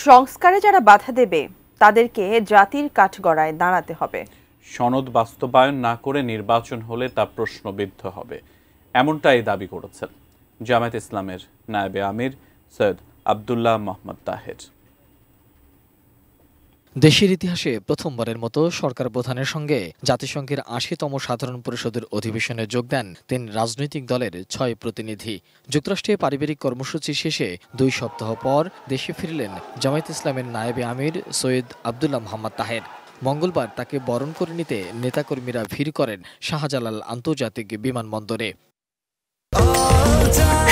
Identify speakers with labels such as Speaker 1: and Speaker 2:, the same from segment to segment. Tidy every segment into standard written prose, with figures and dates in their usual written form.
Speaker 1: সংস্কারে যারা বাধা দেবে তাদেরকে জাতির কাঠগড়ায় দাঁড়াতে হবে।
Speaker 2: সনদ বাস্তবায়ন না করে নির্বাচন হলে তা প্রশ্নবিদ্ধ হবে, এমনটাই দাবি করেছেন জামায়াত ইসলামের নায়েবে আমির সৈয়দ আব্দুল্লাহ মোহাম্মদ তাহের।
Speaker 3: দেশের ইতিহাসে প্রথমবারের মতো সরকার প্রধানের সঙ্গে জাতিসংঘের ৮০তম সাধারণ পরিষদের অধিবেশনে যোগ দেন ৩ রাজনৈতিক দলের ৬ প্রতিনিধি। যুক্তরাষ্ট্রে পারিবারিক কর্মসূচি শেষে ২ সপ্তাহ পর দেশে ফিরলেন জামায়াত ইসলামের নায়েবে আমির সৈয়দ আব্দুল্লাহ মোহাম্মদ তাহের। মঙ্গলবার তাকে বরণ করে নিতে নেতাকর্মীরা ভিড় করেন শাহজালাল আন্তর্জাতিক বিমানবন্দরে।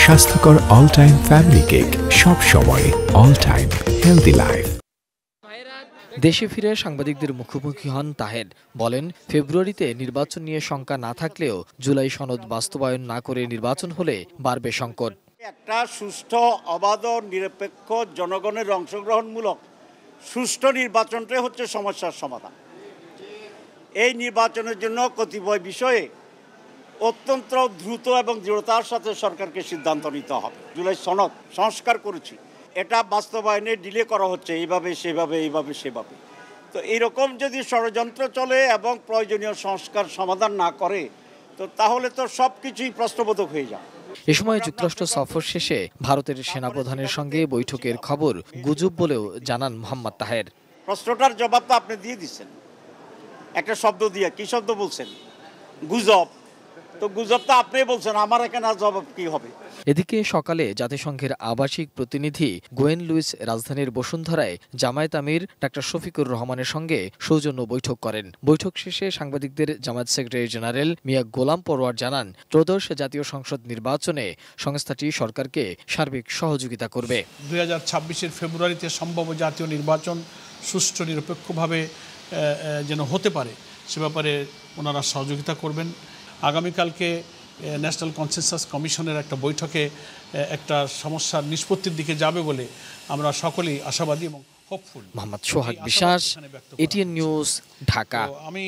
Speaker 4: স্বাস্থ্যকর অল টাইম ফ্যামিলি কেক, সব সময় অল টাইম হেলদি লাইফ।
Speaker 3: দেশে ফিরে সাংবাদিকদের মুখোমুখি হন তাহের। বলেন, ফেব্রুয়ারিতে নির্বাচন নিয়ে শঙ্কা না থাকলেও জুলাই সনদ বাস্তবায়ন না করে নির্বাচন হলে বাড়বে সংকট।
Speaker 5: একটা সুষ্ঠু, অবাধ, নিরপেক্ষ, জনগণের অংশগ্রহণমূলক সুষ্ঠু নির্বাচনটাই হচ্ছে সমস্যার সমাধান। এই নির্বাচনের জন্য কতিপয় বিষয়ে অত্যন্ত দ্রুত এবং দৃঢ়তার সাথে সরকারকে সিদ্ধান্ত নিতে হবে। জুলাই সনদ সংস্কার করেছি, এটা বাস্তবায়নে ডিলে করা হচ্ছে এইভাবে সেভাবে। তো এইরকম যদি ষড়যন্ত্র চলে এবং প্রয়োজনীয় সংস্কার সমাধান না করে, তো তাহলে তো সব কিছুই প্রশ্নবোধক হয়ে যায়।
Speaker 3: এ সময় যুক্তরাষ্ট্র সফর শেষে ভারতের সেনাপ্রধানের সঙ্গে বৈঠকের খবর গুজব বলেও জানান মোহাম্মদ তাহের।
Speaker 5: প্রশ্নটার জবাব তো আপনি দিয়ে দিচ্ছেন একটা শব্দ দিয়ে। কি শব্দ বলছেন? গুজব। তো গুজব তো আপনি বলছেন, আমার এখানে জবাব কি হবে?
Speaker 3: এদিকে সকালে জাতিসংঘের আবাসিক প্রতিনিধি গোয়েন লুইস রাজধানীর বসুন্ধরায় জামায়াত আমির ডাক্তার শফিকুর রহমানের সঙ্গে সৌজন্য বৈঠক করেন। বৈঠক শেষে সাংবাদিকদের জামায়াত সেক্রেটারি জেনারেল মিয়া গোলাম পরোয়ার জানান, ত্রয়োদশ জাতীয় সংসদ নির্বাচনে সংস্থাটি সরকারকে সার্বিক সহযোগিতা করবে।
Speaker 6: 2026-এর ফেব্রুয়ারিতে সম্ভাব্য জাতীয় নির্বাচন সুষ্ঠু নিরপেক্ষভাবে যেন হতে পারে সে ব্যাপারে ওনারা সহযোগিতা করবেন। আগামীকালকে ন্যাশনাল কনসেনসাস কমিশনের একটা বৈঠকে একটা সমস্যার নিষ্পত্তির দিকে যাবে বলে আমরা সকলেই আশাবাদী এবং হোপফুল।
Speaker 3: মোহাম্মদ সোহাগ বিশ্বাস, এটিএন নিউজ, ঢাকা।
Speaker 6: আমি